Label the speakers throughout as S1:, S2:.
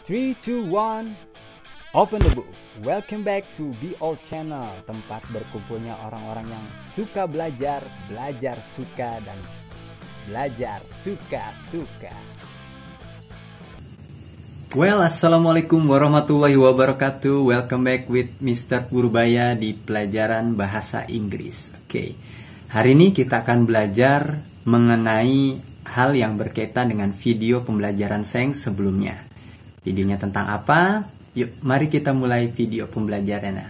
S1: 3, 2, 1, open the book. Welcome back to Be All Channel, tempat berkumpulnya orang-orang yang suka belajar, belajar suka, dan belajar suka-suka. Well, assalamualaikum warahmatullahi wabarakatuh. Welcome back with Mr. Purbaya di pelajaran bahasa Inggris. Oke, hari ini kita akan belajar mengenai hal yang berkaitan dengan video pembelajaran saya yang sebelumnya. Videonya tentang apa? Yuk, mari kita mulai video pembelajarannya.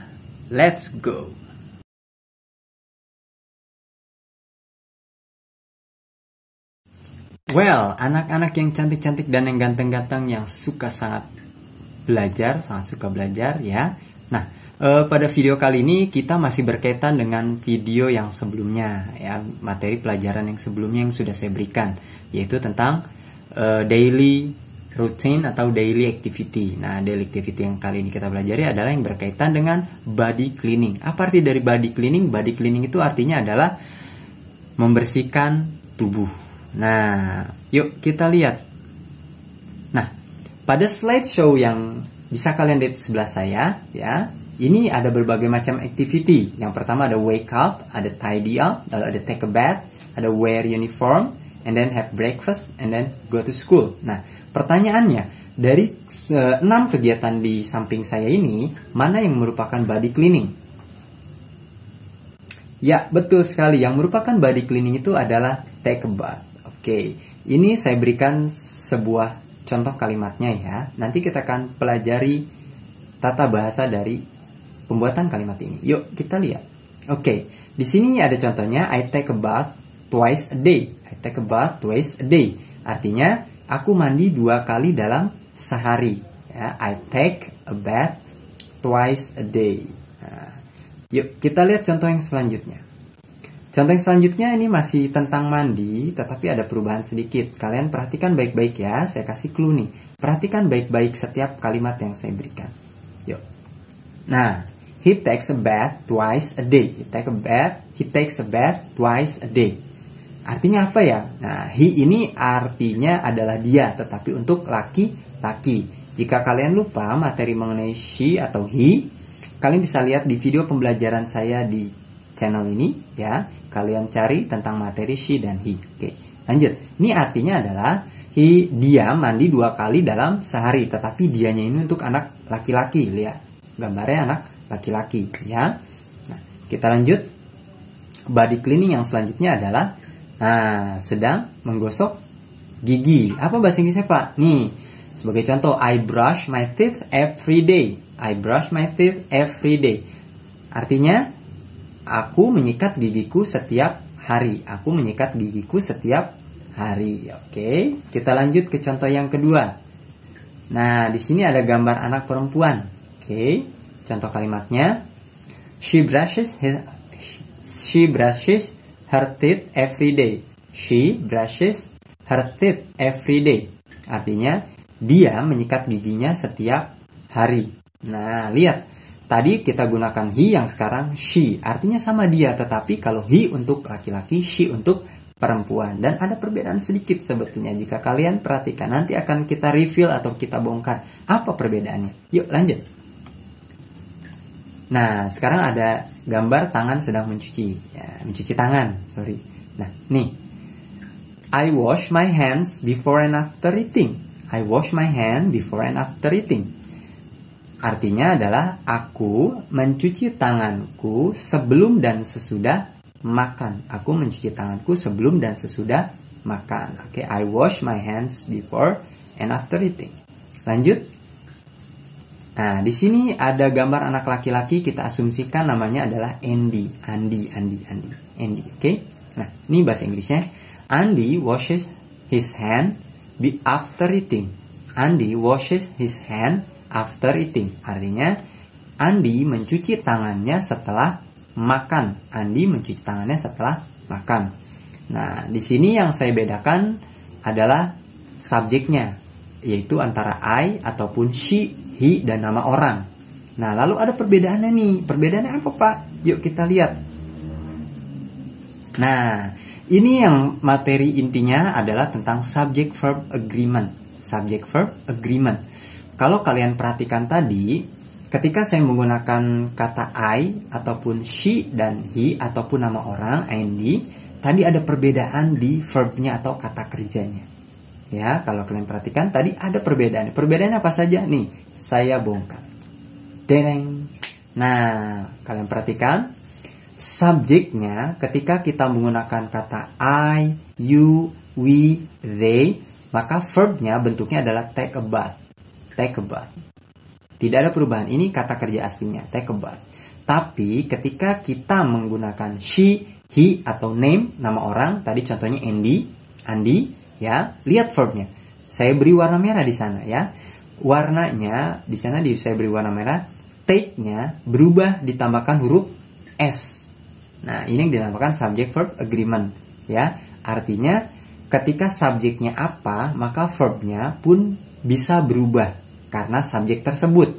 S1: Let's go! Well, anak-anak yang cantik-cantik dan yang ganteng-ganteng yang sangat suka belajar ya. Nah, pada video kali ini kita masih berkaitan dengan video yang sebelumnya ya, materi pelajaran yang sebelumnya yang sudah saya berikan, yaitu tentang daily routine atau daily activity. Nah, daily activity yang kali ini kita pelajari adalah yang berkaitan dengan body cleaning. Apa arti dari body cleaning? Body cleaning itu artinya adalah membersihkan tubuh. Nah, yuk kita lihat. Nah, pada slideshow yang bisa kalian lihat sebelah saya, ya, ini ada berbagai macam activity. Yang pertama ada wake up, ada tidy up, lalu ada take a bath, ada wear uniform, and then have breakfast, and then go to school. Nah, pertanyaannya, dari 6 kegiatan di samping saya ini, mana yang merupakan body cleaning? Ya, betul sekali. Yang merupakan body cleaning itu adalah take a bath. Oke, ini saya berikan sebuah contoh kalimatnya ya. Nanti kita akan pelajari tata bahasa dari pembuatan kalimat ini. Yuk, kita lihat. Oke, di sini ada contohnya, I take a bath twice a day. I take a bath twice a day. Artinya, aku mandi 2 kali dalam sehari. Ya, I take a bath twice a day. Nah, yuk kita lihat contoh yang selanjutnya. Contoh yang selanjutnya ini masih tentang mandi, tetapi ada perubahan sedikit. Kalian perhatikan baik-baik ya, saya kasih clue nih. Perhatikan baik-baik setiap kalimat yang saya berikan. Yuk. Nah, he takes a bath twice a day. He takes a bath twice a day. Artinya apa ya? Nah, he ini artinya adalah dia, tetapi untuk laki-laki. Jika kalian lupa materi mengenai she atau he, kalian bisa lihat di video pembelajaran saya di channel ini ya. Kalian cari tentang materi she dan he. Oke, lanjut. Ini artinya adalah dia mandi 2 kali dalam sehari, tetapi dianya ini untuk anak laki-laki. Lihat gambarnya anak laki-laki ya. Nah, kita lanjut. Body cleaning yang selanjutnya adalah sedang menggosok gigi. Apa bahasa Inggrisnya, Pak? Nih, sebagai contoh, I brush my teeth every day. I brush my teeth every day. Artinya, aku menyikat gigiku setiap hari. Aku menyikat gigiku setiap hari. Oke, kita lanjut ke contoh yang kedua. Nah, di sini ada gambar anak perempuan. Oke, contoh kalimatnya, she brushes her teeth every day. She brushes her teeth every day. Artinya, dia menyikat giginya setiap hari. Nah, lihat. Tadi kita gunakan he, yang sekarang she. Artinya sama dia, tetapi kalau he untuk laki-laki, she untuk perempuan. Dan ada perbedaan sedikit sebetulnya. Jika kalian perhatikan, nanti akan kita reveal atau kita bongkar. Apa perbedaannya? Yuk, lanjut. Nah, sekarang ada gambar tangan sedang mencuci. Ya, mencuci tangan, sorry. Nah, nih. I wash my hands before and after eating. I wash my hand before and after eating. Artinya adalah aku mencuci tanganku sebelum dan sesudah makan. Aku mencuci tanganku sebelum dan sesudah makan. Oke, I wash my hands before and after eating. Lanjut. Nah, di sini ada gambar anak laki-laki, kita asumsikan namanya adalah Andy. Andy, oke? Nah, ini bahasa Inggrisnya. Andy washes his hand after eating. Andy washes his hand after eating. Artinya, Andi mencuci tangannya setelah makan. Andi mencuci tangannya setelah makan. Nah, di sini yang saya bedakan adalah subjeknya, yaitu antara I ataupun she, he, dan nama orang. Nah, lalu ada perbedaannya nih. Perbedaannya apa, Pak? Yuk kita lihat. Nah, ini yang materi intinya adalah tentang subject verb agreement. Subject verb agreement. kalau kalian perhatikan tadi, ketika saya menggunakan kata I ataupun she dan he ataupun nama orang ing, tadi ada perbedaan di verbnya atau kata kerjanya. Ya, kalau kalian perhatikan tadi ada perbedaan. Perbedaannya apa saja? Nih, saya bongkar. Dereng. Nah, kalian perhatikan subjeknya ketika kita menggunakan kata I, you, we, they, maka verbnya bentuknya adalah take a bath. Take a bath. Tidak ada perubahan. Ini kata kerja aslinya, take a bath. Tapi ketika kita menggunakan she, he atau name nama orang, tadi contohnya Andi, ya, lihat verbnya. Saya beri warna merah di sana, ya. Warnanya di sana saya beri warna merah. Take-nya berubah ditambahkan huruf S. Nah, ini yang dinamakan subject verb agreement, ya. Artinya ketika subjeknya apa, maka verbnya pun bisa berubah karena subjek tersebut.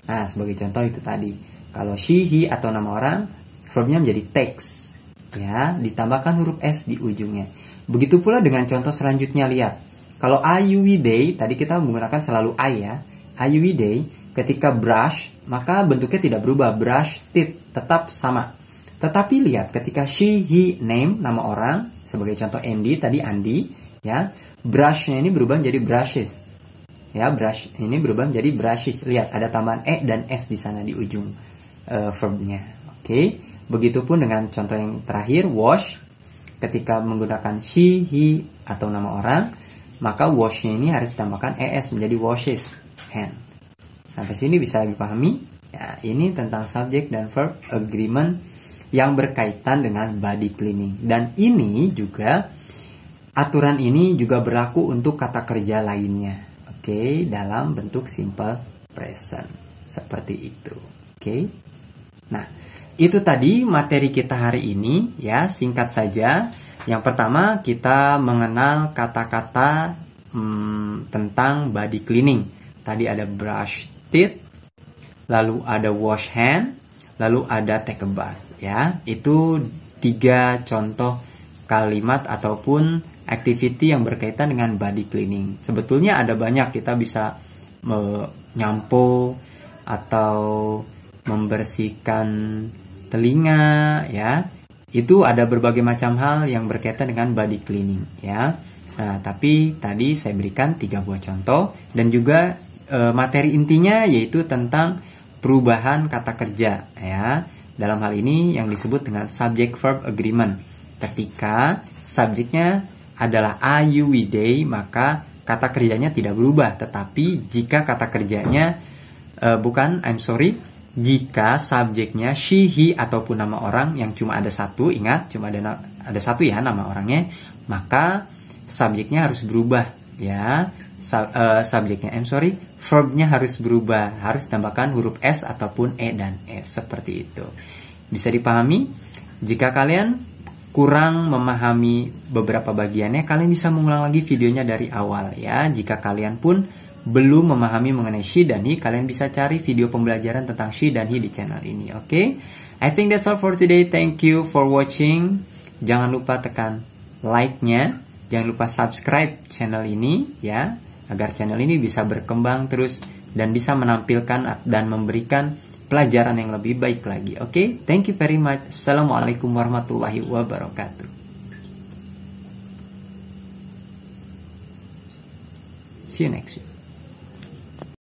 S1: Nah, sebagai contoh itu tadi. Kalau she, he atau nama orang, verbnya menjadi takes, ya, ditambahkan huruf S di ujungnya. Begitu pula dengan contoh selanjutnya, lihat. Kalau I, you, we, they, tadi kita menggunakan selalu I, ya. I, you, we, they, ketika brush, maka bentuknya tidak berubah. Brush, teeth, tetap sama. Tetapi lihat, ketika she, he, name, nama orang, sebagai contoh Andy, tadi Andi, ya, brushnya ini berubah menjadi brushes. Ya, brush ini berubah menjadi brushes. Lihat, ada tambahan E dan S di sana di ujung verbnya. Oke, begitupun dengan contoh yang terakhir, wash. Ketika menggunakan she, he, atau nama orang, maka washnya ini harus ditambahkan ES menjadi washes, hand. Sampai sini bisa dipahami? Ya, ini tentang subject dan verb agreement yang berkaitan dengan body cleaning. Dan ini juga, aturan ini juga berlaku untuk kata kerja lainnya. Oke, dalam bentuk simple present. Seperti itu. Oke. Nah, itu tadi materi kita hari ini, ya, singkat saja. Yang pertama, kita mengenal kata-kata tentang body cleaning. Tadi ada brush teeth, lalu ada wash hand, lalu ada take a bath. Ya, itu 3 contoh kalimat ataupun activity yang berkaitan dengan body cleaning. Sebetulnya ada banyak, kita bisa nyampo atau membersihkan telinga, ya. Itu ada berbagai macam hal yang berkaitan dengan body cleaning, ya. Nah, tapi tadi saya berikan 3 buah contoh dan juga materi intinya yaitu tentang perubahan kata kerja, ya. Dalam hal ini yang disebut dengan subject verb agreement. Ketika subjeknya adalah I, you, we, they, maka kata kerjanya tidak berubah. Tetapi jika kata kerjanya jika subjeknya she, he ataupun nama orang yang cuma ada satu, ingat cuma ada satu ya nama orangnya, maka subjeknya harus berubah, ya. Verbnya harus berubah, harus tambahkan huruf S ataupun E dan S, seperti itu. Bisa dipahami? Jika kalian kurang memahami beberapa bagiannya, kalian bisa mengulang lagi videonya dari awal, ya. Jika kalian pun belum memahami mengenai she dan he, kalian bisa cari video pembelajaran tentang she dan he di channel ini, oke? I think that's all for today. Thank you for watching. Jangan lupa tekan like-nya, jangan lupa subscribe channel ini, ya, agar channel ini bisa berkembang terus dan bisa menampilkan dan memberikan pelajaran yang lebih baik lagi. Oke, thank you very much. Assalamualaikum warahmatullahi wabarakatuh. See you next week.